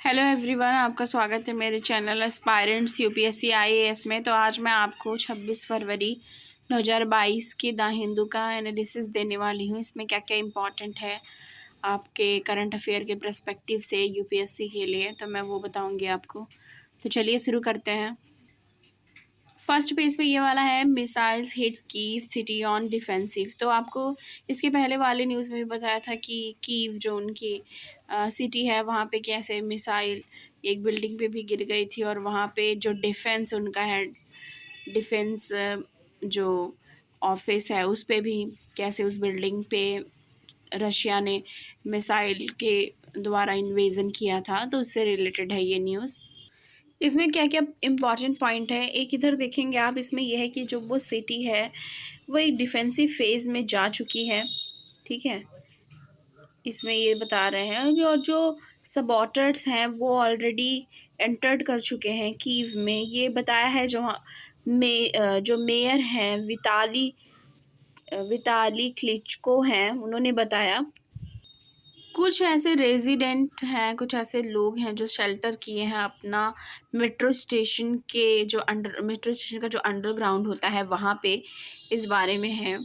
Hello everyone, आपका स्वागत है मेरे चैनल एस्पायरेंट्स यूपीएससी आईएएस में। तो आज मैं आपको 26 फरवरी 2022 की द हिंदू का एनालिसिस देने वाली हूँ। इसमें क्या क्या इम्पोर्टेंट है आपके करंट अफेयर के पर्सपेक्टिव से यूपीएससी के लिए, तो मैं वो बताऊँगी आपको। तो चलिए शुरू करते हैं। फर्स्ट पेज पे ये वाला है, missiles hit Kyiv city on defensive. तो आपको इसके पहले वाले न्यूज़ में भी बताया था कि कीव जो उनकी सिटी है वहाँ पे कैसे मिसाइल एक बिल्डिंग पे भी गिर गई थी, और वहाँ पे जो डिफेंस उनका है, डिफेंस जो ऑफिस है उस पे भी कैसे उस बिल्डिंग पे रशिया ने मिसाइल के द्वारा इन्वेजन किया था। तो उससे रिलेटेड है ये न्यूज़। इसमें क्या क्या इम्पॉर्टेंट पॉइंट है, एक इधर देखेंगे आप। इसमें यह है कि जो वो सिटी है वो एक डिफेंसिव फेज़ में जा चुकी है, ठीक है। इसमें ये बता रहे हैं, और जो सबॉर्टर्स हैं वो ऑलरेडी एंटर्ड कर चुके हैं कीव में। ये बताया है जो मेयर हैं विताली क्लिचको हैं, उन्होंने बताया। कुछ ऐसे रेजिडेंट हैं, कुछ ऐसे लोग हैं जो शेल्टर किए हैं अपना मेट्रो स्टेशन का जो अंडरग्राउंड होता है वहाँ पे। इस बारे में है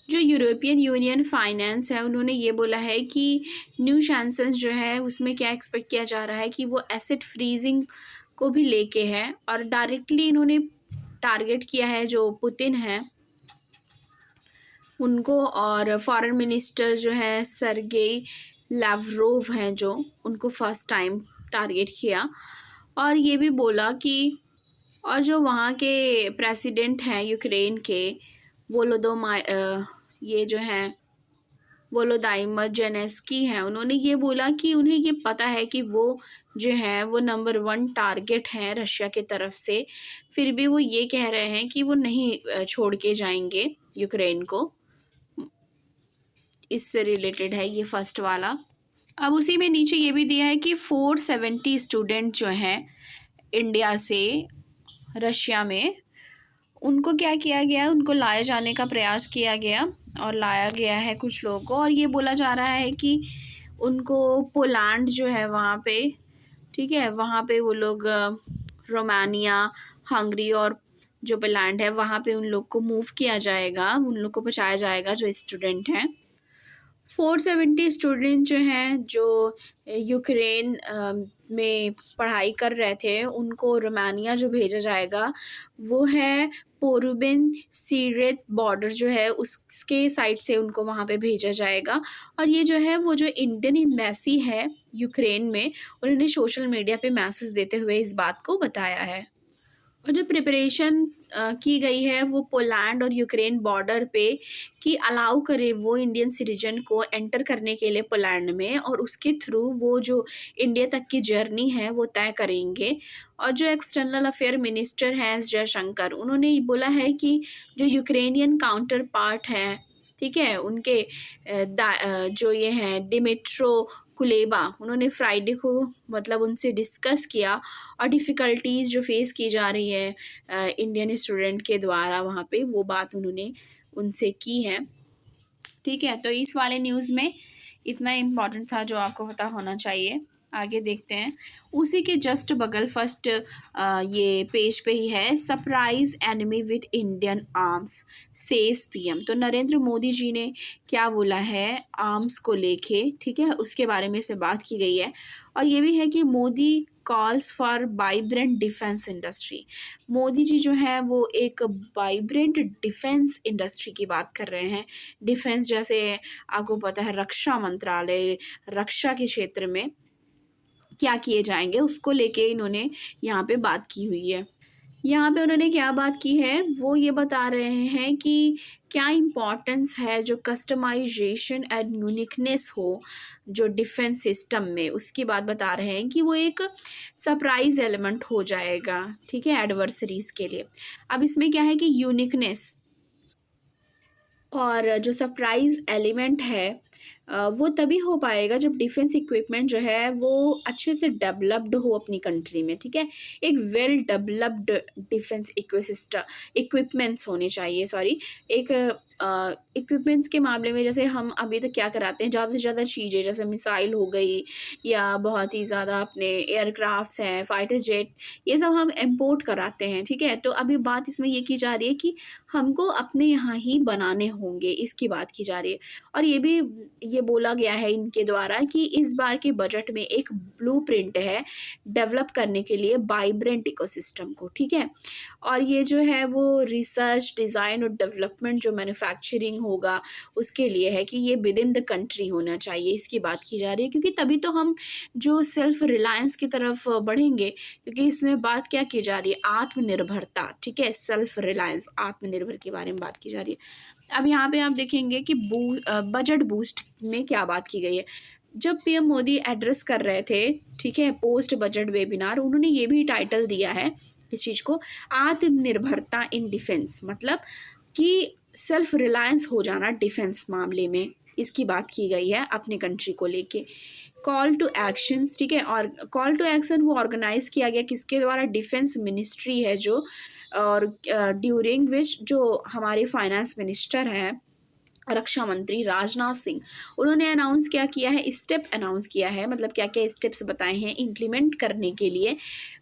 जो यूरोपियन यूनियन फाइनेंस है, उन्होंने ये बोला है कि न्यू शैंसन्स जो है उसमें क्या एक्सपेक्ट किया जा रहा है कि वो एसेट फ्रीजिंग को भी लेके है, और डायरेक्टली इन्होंने टारगेट किया है जो पुतिन है उनको, और फॉरेन मिनिस्टर जो है सरगेई लावरोव हैं जो उनको फर्स्ट टाइम टारगेट किया। और ये भी बोला कि और जो वहाँ के प्रेसिडेंट हैं यूक्रेन के ये जो हैं वोलोदाइमर जेलेंस्की हैं, उन्होंने ये बोला कि उन्हें ये पता है कि वो जो है वो नंबर 1 टारगेट हैं रशिया की तरफ से। फिर भी वो ये कह रहे हैं कि वो नहीं छोड़ के जाएंगे यूक्रेन को। इससे रिलेटेड है ये फर्स्ट वाला। अब उसी में नीचे ये भी दिया है कि 470 स्टूडेंट जो हैं इंडिया से रशिया में, उनको क्या किया गया, उनको लाए जाने का प्रयास किया गया और लाया गया है कुछ लोगों को। और ये बोला जा रहा है कि उनको पोलैंड जो है वहाँ पे, ठीक है, वहाँ पे वो लोग रोमानिया, हंगरी और जो पोलैंड है वहाँ पे उन लोग को मूव किया जाएगा, उन लोग को पहुँचाया जाएगा जो स्टूडेंट हैं। 470 स्टूडेंट जो हैं जो यूक्रेन में पढ़ाई कर रहे थे, उनको रोमानिया जो भेजा जाएगा वो है पोरुबिन सीरेट बॉर्डर जो है उसके साइड से उनको वहाँ पे भेजा जाएगा। और ये जो है वो जो इंडियन एम्बेसी है यूक्रेन में, उन्होंने सोशल मीडिया पे मैसेज देते हुए इस बात को बताया है। और जो प्रिपरेशन की गई है वो पोलैंड और यूक्रेन बॉर्डर पे कि अलाउ करे वो इंडियन सिटीजन को एंटर करने के लिए पोलैंड में, और उसके थ्रू वो जो इंडिया तक की जर्नी है वो तय करेंगे। और जो एक्सटर्नल अफेयर मिनिस्टर हैं एस जयशंकर, उन्होंने बोला है कि जो यूक्रेनियन काउंटर पार्ट हैं, ठीक है, उनके जो ये हैं डिमिट्रो कुलेबा, उन्होंने फ्राइडे को मतलब उनसे डिस्कस किया और डिफ़िकल्टीज़ जो फेस की जा रही है इंडियन स्टूडेंट के द्वारा वहाँ पे, वो बात उन्होंने उनसे की है, ठीक है। तो इस वाले न्यूज़ में इतना इम्पॉर्टेंट था जो आपको पता होना चाहिए। आगे देखते हैं। उसी के जस्ट बगल फर्स्ट ये पेज पे ही है, surprise enemy with Indian arms says PM. तो नरेंद्र मोदी जी ने क्या बोला है आर्म्स को लेके, ठीक है, उसके बारे में से बात की गई है। और ये भी है कि Modi calls for vibrant defence industry. Modi ji जो है वो एक वाइब्रेंट डिफेंस इंडस्ट्री की बात कर रहे हैं। डिफेंस जैसे आपको पता है रक्षा मंत्रालय, रक्षा के क्षेत्र में क्या किए जाएंगे उसको लेके इन्होंने यहाँ पे बात की हुई है। यहाँ पे उन्होंने क्या बात की है वो ये बता रहे हैं कि क्या इम्पोर्टेंस है जो कस्टमाइजेशन एंड यूनिकनेस हो जो डिफेंस सिस्टम में, उसकी बात बता रहे हैं कि वो एक सरप्राइज एलिमेंट हो जाएगा, ठीक है, एडवर्सरीज के लिए। अब इसमें क्या है कि यूनिकनेस और जो सरप्राइज एलिमेंट है वो तभी हो पाएगा जब डिफेंस इक्विपमेंट जो है वो अच्छे से डेवलप्ड हो अपनी कंट्री में, ठीक है। एक वेल डेवलप्ड डिफेंस इक्विपमेंट्स होने चाहिए, सॉरी। एक इक्विपमेंट्स के मामले में जैसे हम अभी तक क्या कराते हैं, ज़्यादा से ज़्यादा चीज़ें जैसे मिसाइल हो गई या बहुत ही ज़्यादा अपने एयरक्राफ्ट्स हैं, फाइटर जेट, ये सब हम इम्पोर्ट कराते हैं, ठीक है। तो अभी बात इसमें ये की जा रही है कि हमको अपने यहाँ ही बनाने होंगे, इसकी बात की जा रही है। और ये बोला गया है इनके द्वारा कि इस बार के बजट में एक ब्लूप्रिंट है डेवलप करने के लिए वाइब्रेंट इकोसिस्टम को, ठीक है। और ये जो है वो रिसर्च, डिज़ाइन और डेवलपमेंट जो मैन्युफैक्चरिंग होगा उसके लिए है कि ये विद इन द कंट्री होना चाहिए, इसकी बात की जा रही है। क्योंकि तभी तो हम जो सेल्फ रिलायंस की तरफ बढ़ेंगे, क्योंकि इसमें बात क्या की जा रही है, आत्मनिर्भरता, ठीक है। सेल्फ रिलायंस, आत्मनिर्भर के बारे में बात की जा रही है। अब यहाँ पे आप देखेंगे कि बजट बूस्ट में क्या बात की गई है। जब पीएम मोदी एड्रेस कर रहे थे, ठीक है, पोस्ट बजट वेबिनार, उन्होंने ये भी टाइटल दिया है इस चीज़ को, आत्मनिर्भरता इन डिफेंस, मतलब कि सेल्फ रिलायंस हो जाना डिफेंस मामले में, इसकी बात की गई है अपनी कंट्री को लेके। कॉल टू एक्शंस, ठीक है। और कॉल टू एक्शन वो ऑर्गेनाइज किया गया किसके द्वारा, डिफेंस मिनिस्ट्री है जो, और ड्यूरिंग विच जो हमारे फाइनेंस मिनिस्टर हैं, रक्षा मंत्री राजनाथ सिंह, उन्होंने अनाउंस क्या किया है, स्टेप अनाउंस किया है, मतलब क्या क्या स्टेप्स बताए हैं इम्प्लीमेंट करने के लिए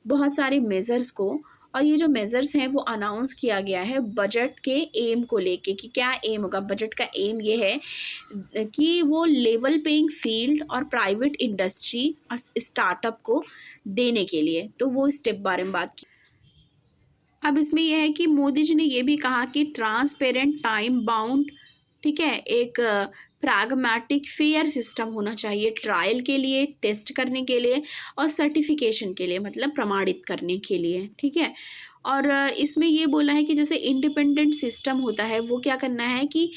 बहुत सारे मेजर्स को। और ये जो मेजर्स हैं वो अनाउंस किया गया है बजट के एम को लेके कि क्या एम होगा। बजट का एम ये है कि वो लेवल पेइंग फील्ड और प्राइवेट इंडस्ट्री और स्टार्टअप को देने के लिए, तो वो स्टेप बारे में बात की। अब इसमें यह है कि मोदी जी ने ये भी कहा कि ट्रांसपेरेंट, टाइम बाउंड, ठीक है, एक प्रैग्मैटिक फेयर सिस्टम होना चाहिए ट्रायल के लिए, टेस्ट करने के लिए और सर्टिफिकेशन के लिए, मतलब प्रमाणित करने के लिए, ठीक है। और इसमें ये बोला है कि जैसे इंडिपेंडेंट सिस्टम होता है वो क्या करना है कि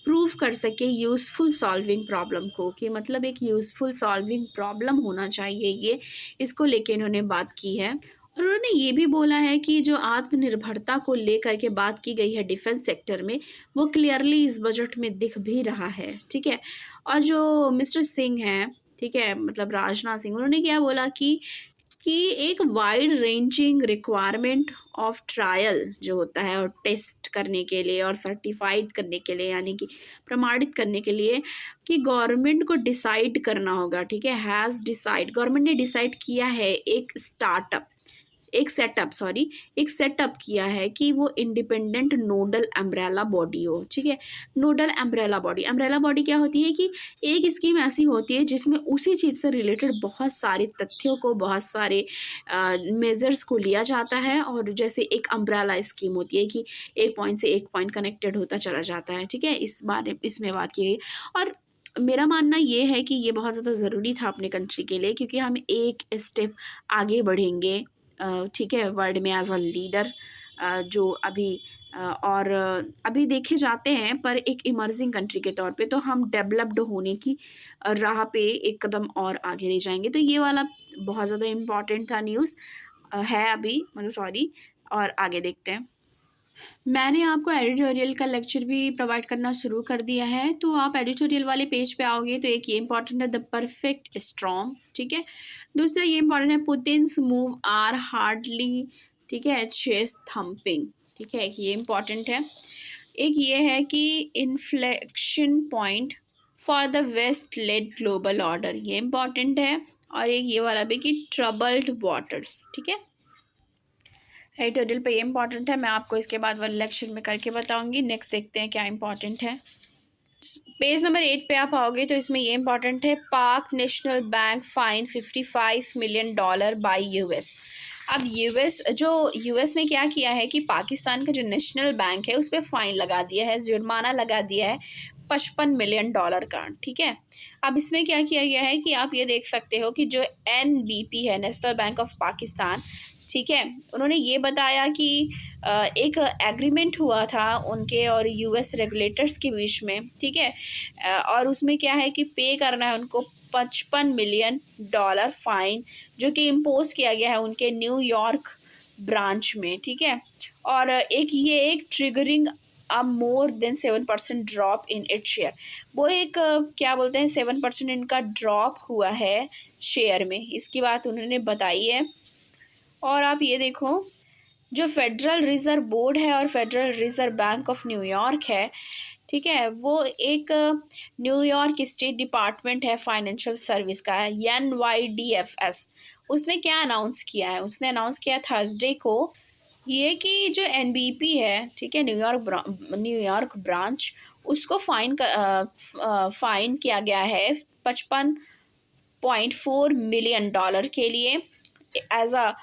प्रूव कर सके यूज़फुल सॉल्विंग प्रॉब्लम को, कि मतलब एक यूज़फुल सॉल्विंग प्रॉब्लम होना चाहिए, ये इसको लेके इन्होंने बात की है। और उन्होंने ये भी बोला है कि जो आत्मनिर्भरता को लेकर के बात की गई है डिफेंस सेक्टर में, वो क्लियरली इस बजट में दिख भी रहा है, ठीक है। और जो मिस्टर सिंह हैं, ठीक है, मतलब राजनाथ सिंह, उन्होंने क्या बोला कि एक wide ranging requirement of trial जो होता है और टेस्ट करने के लिए और सर्टिफाइड करने के लिए, यानी कि प्रमाणित करने के लिए, कि गवर्नमेंट को डिसाइड करना होगा, ठीक है। गवर्नमेंट ने डिसाइड किया है एक सेटअप किया है कि वो इंडिपेंडेंट नोडल अम्ब्रेला बॉडी हो, ठीक है। नोडल अम्ब्रेला बॉडी क्या होती है कि एक स्कीम ऐसी होती है जिसमें उसी चीज़ से रिलेटेड बहुत सारे तथ्यों को, बहुत सारे मेजर्स को लिया जाता है, और जैसे एक अम्ब्रेला स्कीम होती है कि एक पॉइंट से एक पॉइंट कनेक्टेड होता चला जाता है, ठीक है। इसमें बात की गई। और मेरा मानना ये है कि ये बहुत ज़्यादा ज़रूरी था अपने कंट्री के लिए, क्योंकि हम एक स्टेप आगे बढ़ेंगे, ठीक है, वर्ल्ड में एज अ लीडर, जो और अभी देखे जाते हैं, पर एक इमर्जिंग कंट्री के तौर पे तो हम डेवलप्ड होने की राह पे एक कदम और आगे ले जाएंगे। तो ये वाला बहुत ज़्यादा इम्पॉर्टेंट था न्यूज़, है अभी, मतलब सॉरी। और आगे देखते हैं। मैंने आपको एडिटोरियल का लेक्चर भी प्रोवाइड करना शुरू कर दिया है, तो आप एडिटोरियल वाले पेज पे आओगे तो एक ये इंपॉर्टेंट है, द परफेक्ट स्टॉर्म, ठीक है। दूसरा ये इंपॉर्टेंट है, पुतिन्स मूव आर हार्डली, ठीक है, चेस्ट थम्पिंग, ठीक है, एक ये इंपॉर्टेंट है। एक ये है कि inflection point for the West led global order, ये इंपॉर्टेंट है। और एक ये वाला भी कि ट्रबल्ड वाटर्स, ठीक है। एडिटोरियल पे ये इंपॉर्टेंट है, मैं आपको इसके बाद वाले लेक्चर में करके बताऊंगी। नेक्स्ट देखते हैं क्या इंपॉर्टेंट है। पेज नंबर 8 पे आप आओगे तो इसमें ये इंपॉर्टेंट है, पाक national bank fine $55 million bye US. अब यूएस ने क्या किया है कि पाकिस्तान का जो नेशनल बैंक है उस पर फाइन लगा दिया है, जुर्माना लगा दिया है $55 मिलियन का, ठीक है। अब इसमें क्या किया गया है कि आप ये देख सकते हो कि जो NBP है, नेशनल बैंक ऑफ पाकिस्तान, ठीक है, उन्होंने ये बताया कि एक एग्रीमेंट हुआ था उनके और यूएस रेगुलेटर्स के बीच में, ठीक है। और उसमें क्या है कि पे करना है उनको $55 मिलियन फाइन, जो कि इम्पोज किया गया है उनके न्यूयॉर्क ब्रांच में, ठीक है। और एक triggering a more than 7% drop in it share. वो एक क्या बोलते हैं 7% इनका ड्रॉप हुआ है शेयर में, इसकी बात उन्होंने बताई है। और आप ये देखो, जो फेडरल रिज़र्व बोर्ड है और federal reserve bank of New York है, ठीक है, वो एक न्यूयॉर्क स्टेट डिपार्टमेंट है फाइनेंशियल सर्विस का, NYDFS। उसने क्या अनाउंस किया है, उसने अनाउंस किया थर्सडे को ये कि जो NBP है, ठीक है, न्यूयॉर्क ब्रांच, उसको फाइन किया गया है 55.4 मिलियन डॉलर के लिए, एज अ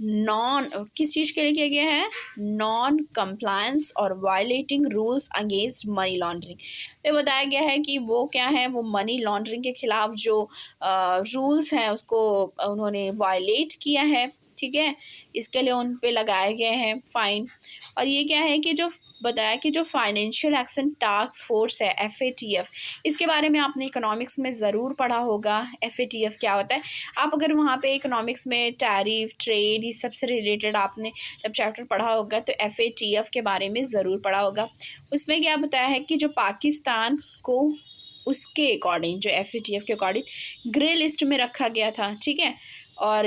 नॉन, किस चीज़ के लिए किया गया है, नॉन कंप्लायंस और violating rules against money laundering. तो बताया गया है कि वो क्या है, वो मनी लॉन्ड्रिंग के खिलाफ जो रूल्स हैं उसको उन्होंने वायलेट किया है, ठीक है, इसके लिए उन पे लगाए गए हैं फाइन। और ये क्या है कि जो बताया कि जो फाइनेंशियल एक्शन टास्क फोर्स है FATF, इसके बारे में आपने इकोनॉमिक्स में ज़रूर पढ़ा होगा। FATF क्या होता है, आप अगर वहाँ पे इकोनॉमिक्स में टैरिफ, ट्रेड, ये सबसे रिलेटेड आपने जब चैप्टर पढ़ा होगा तो FATF के बारे में ज़रूर पढ़ा होगा। उसमें क्या बताया है कि जो पाकिस्तान को उसके अकॉर्डिंग, जो FATF के अकॉर्डिंग ग्रे लिस्ट में रखा गया था, ठीक है, और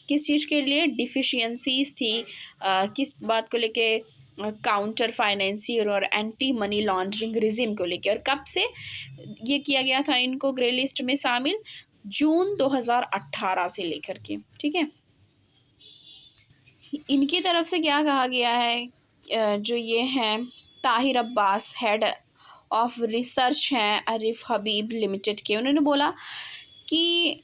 किस चीज़ के लिए, डिफिशियंसीज थी, किस बात को लेके, काउंटर फाइनेंसियर और एंटी मनी लॉन्ड्रिंग रिजिम को लेके। और कब से ये किया गया था इनको ग्रे लिस्ट में शामिल, जून 2018 से लेकर के, ठीक है। इनकी तरफ से क्या कहा गया है, जो ये हैं Tahir Abbas, head of research हैं आरिफ हबीब लिमिटेड के, उन्होंने बोला कि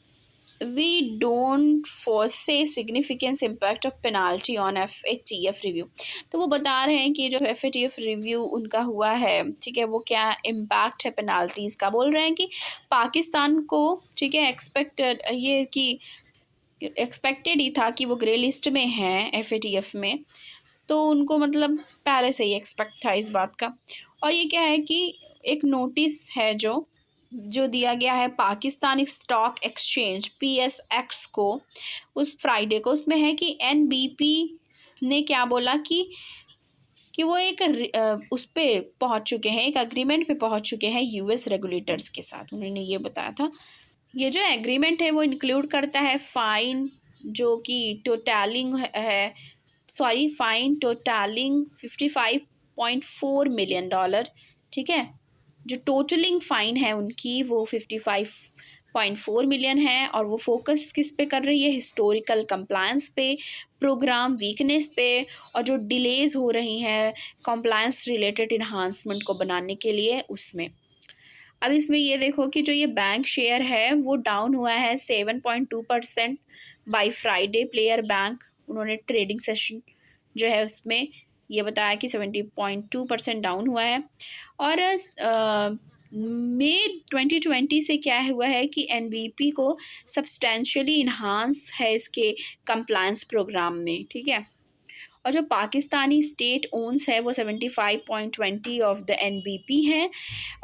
we don't foresee significance impact of penalty on FATF review. तो वो बता रहे हैं कि जो FATF रिव्यू उनका हुआ है, ठीक है, वो क्या इम्पैक्ट है पेनाल्टीज़ का। बोल रहे हैं कि पाकिस्तान को, ठीक है, एक्सपेक्टेड ही था कि वो ग्रे लिस्ट में है FATF में, तो उनको मतलब पहले से ही एक्सपेक्ट था इस बात का। और ये क्या है कि एक नोटिस है जो जो दिया गया है पाकिस्तान स्टॉक एक्सचेंज PSX को उस फ्राइडे को, उसमें है कि NBP ने क्या बोला कि वो एक उस पे पहुंच चुके हैं, एक अग्रीमेंट पे पहुंच चुके हैं US रेगुलेटर्स के साथ, उन्होंने ये बताया था। ये जो एग्रीमेंट है वो इंक्लूड करता है फाइन जो कि टोटलिंग है, sorry, fine totalling 55.4 million dollar, ठीक है, जो टोटलिंग फ़ाइन है उनकी वो 55.4 मिलियन है। और वो फोकस किस पे कर रही है, हिस्टोरिकल कंप्लायंस पे, प्रोग्राम वीकनेस पे, और जो डिलेज़ हो रही हैं कंप्लायंस रिलेटेड इन्हांसमेंट को बनाने के लिए उसमें। अब इसमें ये देखो कि जो ये बैंक शेयर है वो डाउन हुआ है 7.2% बाई फ्राइडे। प्लेयर बैंक, उन्होंने ट्रेडिंग सेशन जो है उसमें ये बताया कि 70.2% डाउन हुआ है। और मई 2020 से क्या हुआ है कि NBP को सब्सटेंशियली इन्हांस है इसके कंप्लायंस प्रोग्राम में, ठीक है। और जो पाकिस्तानी स्टेट ओन्स है वो 75.20 ऑफ द NBP है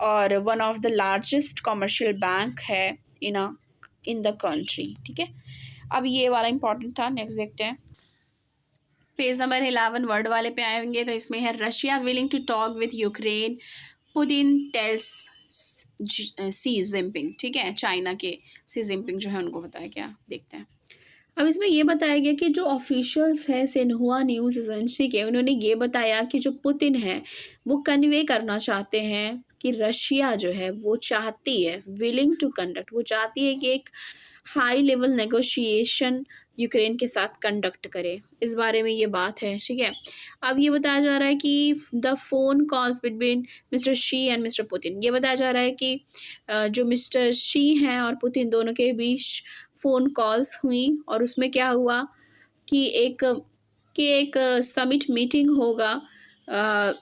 और one of the largest commercial bank है इन द कंट्री, ठीक है। अब ये वाला इंपॉर्टेंट था, नेक्स्ट देखते हैं। पेज नंबर 11 वर्ड वाले पे आएंगे तो इसमें है Russia willing to talk with Ukraine, Putin tells Xi Jinping, ठीक है, चाइना के सी जिनपिंग जो है उनको बताया क्या, देखते हैं। अब इसमें ये बताया गया कि जो ऑफिशियल्स हैं सिन्हुआ न्यूज़ एजेंसी के, उन्होंने ये बताया कि जो पुतिन है वो कन्वे करना चाहते हैं कि रशिया जो है वो चाहती है, विलिंग टू कंडक्ट, वो चाहती है कि एक हाई लेवल नेगोशिएशन यूक्रेन के साथ कंडक्ट करे, इस बारे में ये बात है, ठीक है। अब ये बताया जा रहा है कि the phone calls between mister she and mister Putin, ये बताया जा रहा है कि जो मिस्टर शी हैं और पुतिन दोनों के बीच फ़ोन कॉल्स हुई और उसमें क्या हुआ कि एक समिट मीटिंग होगा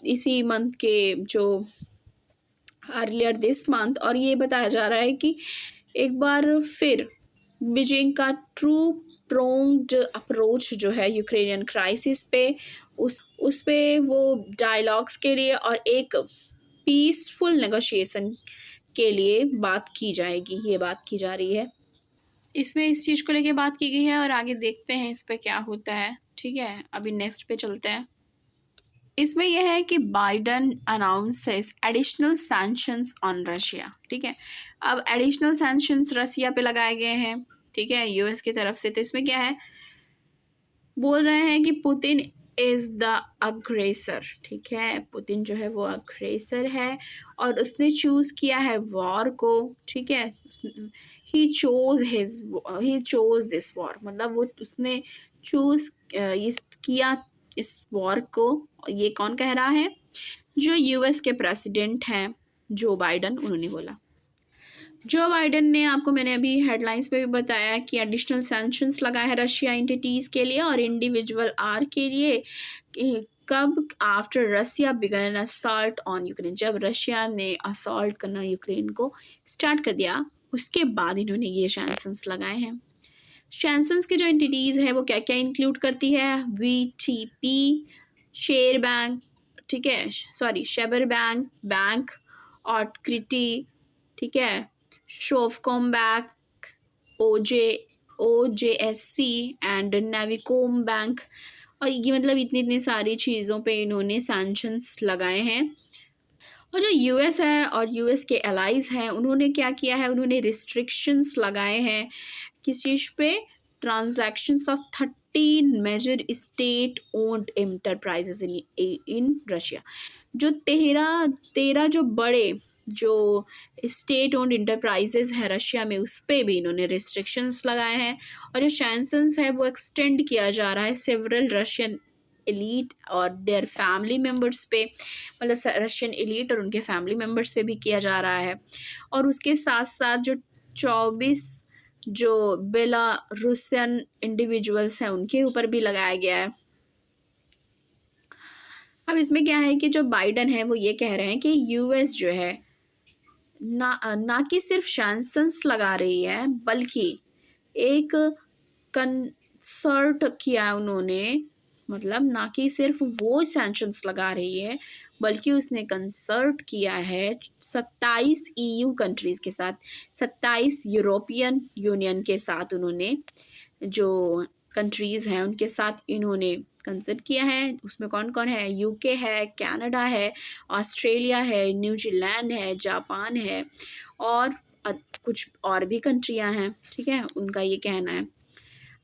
इसी मंथ के, जो अर्लियर दिस मंथ। और ये बताया जा रहा है कि एक बार फिर बीजिंग का ट्रू प्रोंग्ड अप्रोच जो है यूक्रेनियन क्राइसिस पे, उस पे वो डायलॉग्स के लिए और एक पीसफुल नेगोशिएशन के लिए बात की जाएगी, ये बात की जा रही है। इसमें इस चीज़ को लेके बात की गई है और आगे देखते हैं इस पे क्या होता है, ठीक है। अभी नेक्स्ट पे चलते हैं। इसमें यह है कि Biden announces additional sanctions on Russia, ठीक है। अब एडिशनल सैंक्शंस रसिया पे लगाए गए हैं, ठीक है, यूएस की तरफ से। तो इसमें क्या है, बोल रहे हैं कि पुतिन इज द अग्रेसर, ठीक है, पुतिन जो है वो अग्रेसर है और उसने चूज किया है वॉर को, ठीक है। ही चोज दिस वॉर, मतलब वो उसने चूज किया इस वॉर को। ये कौन कह रहा है, जो यूएस के प्रेसिडेंट हैं जो बाइडन, उन्होंने बोला। जो बाइडन ने, आपको मैंने अभी हेडलाइंस पे भी बताया कि एडिशनल सैंक्शंस लगाए हैं रशिया एंटिटीज़ के लिए और इंडिविजुअल आर के लिए। कब, after Russia began assault on Ukraine, जब रशिया ने असॉल्ट करना यूक्रेन को स्टार्ट कर दिया, उसके बाद इन्होंने ये सैंक्शंस लगाए हैं। सैंक्शंस की जो एंटिटीज़ है वो क्या क्या इंक्लूड करती है, VTP, शेयर बैंक, ठीक है, सॉरी शेबर बैंक, बैंक और क्रिटी, ठीक है, शोवकॉम OJSC एंड नेविकोम बैंक। और ये मतलब इतनी इतनी सारी चीज़ों पे इन्होंने सैंक्शंस लगाए हैं। और जो यूएस है और यूएस के एलाइज हैं, उन्होंने क्या किया है, उन्होंने रिस्ट्रिक्शंस लगाए हैं किस चीज़ पे, transactions of 13 major state owned enterprises in Russia. जो तेरह जो बड़े जो स्टेट ओन्ड इंटरप्राइजेज है रशिया में, उस पर भी इन्होंने रिस्ट्रिक्शंस लगाए हैं। और जो सैंक्शंस है वो एक्सटेंड किया जा रहा है सेवरल रशियन एलीट और देयर फैमिली मेम्बर्स पे, मतलब रशियन एलीट और उनके फैमिली मेम्बर्स पे भी किया जा रहा है। और उसके साथ साथ जो 24 जो बेलारूसियन इंडिविजुअल्स हैं उनके ऊपर भी लगाया गया है। अब इसमें क्या है कि जो बाइडन है वो ये कह रहे हैं कि यूएस जो है ना कि सिर्फ सैंक्शंस लगा रही है, बल्कि एक कंसर्ट किया उन्होंने, मतलब ना कि सिर्फ वो सैंक्शंस लगा रही है, बल्कि उसने कंसर्ट किया है 27 EU कंट्रीज़ के साथ, 27 यूरोपियन यूनियन के साथ, उन्होंने जो कंट्रीज़ हैं उनके साथ इन्होंने कंसल्ट किया है। उसमें कौन कौन है, यूके है, कनाडा है, ऑस्ट्रेलिया है, न्यूजीलैंड है, जापान है और कुछ और भी कंट्रियां हैं, ठीक है, उनका ये कहना है।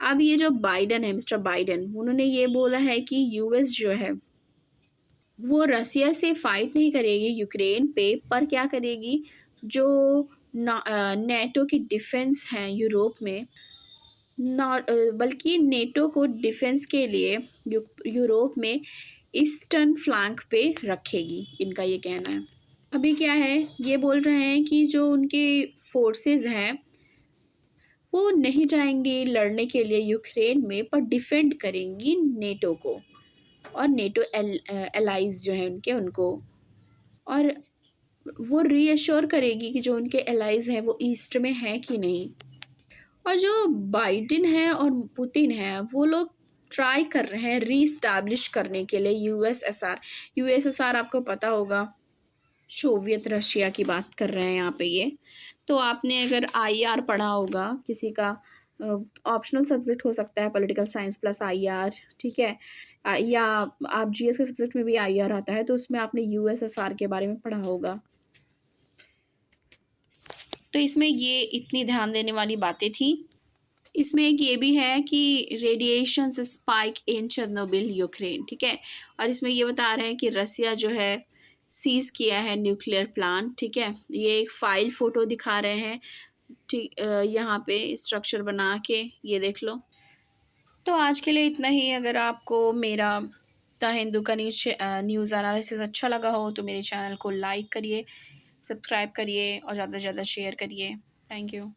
अब ये जो बाइडन है, मिस्टर बाइडन, उन्होंने ये बोला है कि यूएस जो है वो रसिया से फाइट नहीं करेगी यूक्रेन पे, पर क्या करेगी, जो नेटो की डिफेंस हैं यूरोप में, बल्कि नेटो को डिफेंस के लिए यूरोप में ईस्टर्न फ्लैंक पे रखेगी, इनका ये कहना है। अभी क्या है, ये बोल रहे हैं कि जो उनके फोर्सेस हैं वो नहीं जाएंगे लड़ने के लिए यूक्रेन में, पर डिफेंड करेंगी नेटो को और नेटो एलाइज जो हैं उनके, उनको, और वो रीअश्योर करेगी कि जो उनके एलाइज हैं वो ईस्ट में हैं कि नहीं। और जो बाइडेन है और पुतिन है वो लोग ट्राई कर रहे हैं रीस्टैब्लिश करने के लिए यूएसएसआर आपको पता होगा, सोवियत रशिया की बात कर रहे हैं यहाँ पे ये। तो आपने अगर आईआर पढ़ा होगा, किसी का ऑप्शनल सब्जेक्ट हो सकता है पॉलिटिकल साइंस प्लस आईआर, ठीक है, या आप जीएस के सब्जेक्ट में भी आईआर आता है, तो उसमें आपने यूएसएसआर के बारे में पढ़ा होगा। तो इसमें ये इतनी ध्यान देने वाली बातें थी। इसमें एक ये भी है कि radiation spike in Chernobyl Ukraine, ठीक है, और इसमें ये बता रहे हैं कि रसिया जो है सीज किया है न्यूक्लियर प्लांट, ठीक है। ये एक फाइल फोटो दिखा रहे हैं, ठीक, यहाँ पे स्ट्रक्चर बना के, ये देख लो। तो आज के लिए इतना ही। अगर आपको मेरा द हिंदू का न्यूज़ एनालिसिस अच्छा लगा हो तो मेरे चैनल को लाइक करिए, सब्सक्राइब करिए और ज़्यादा से ज़्यादा शेयर करिए। Thank you.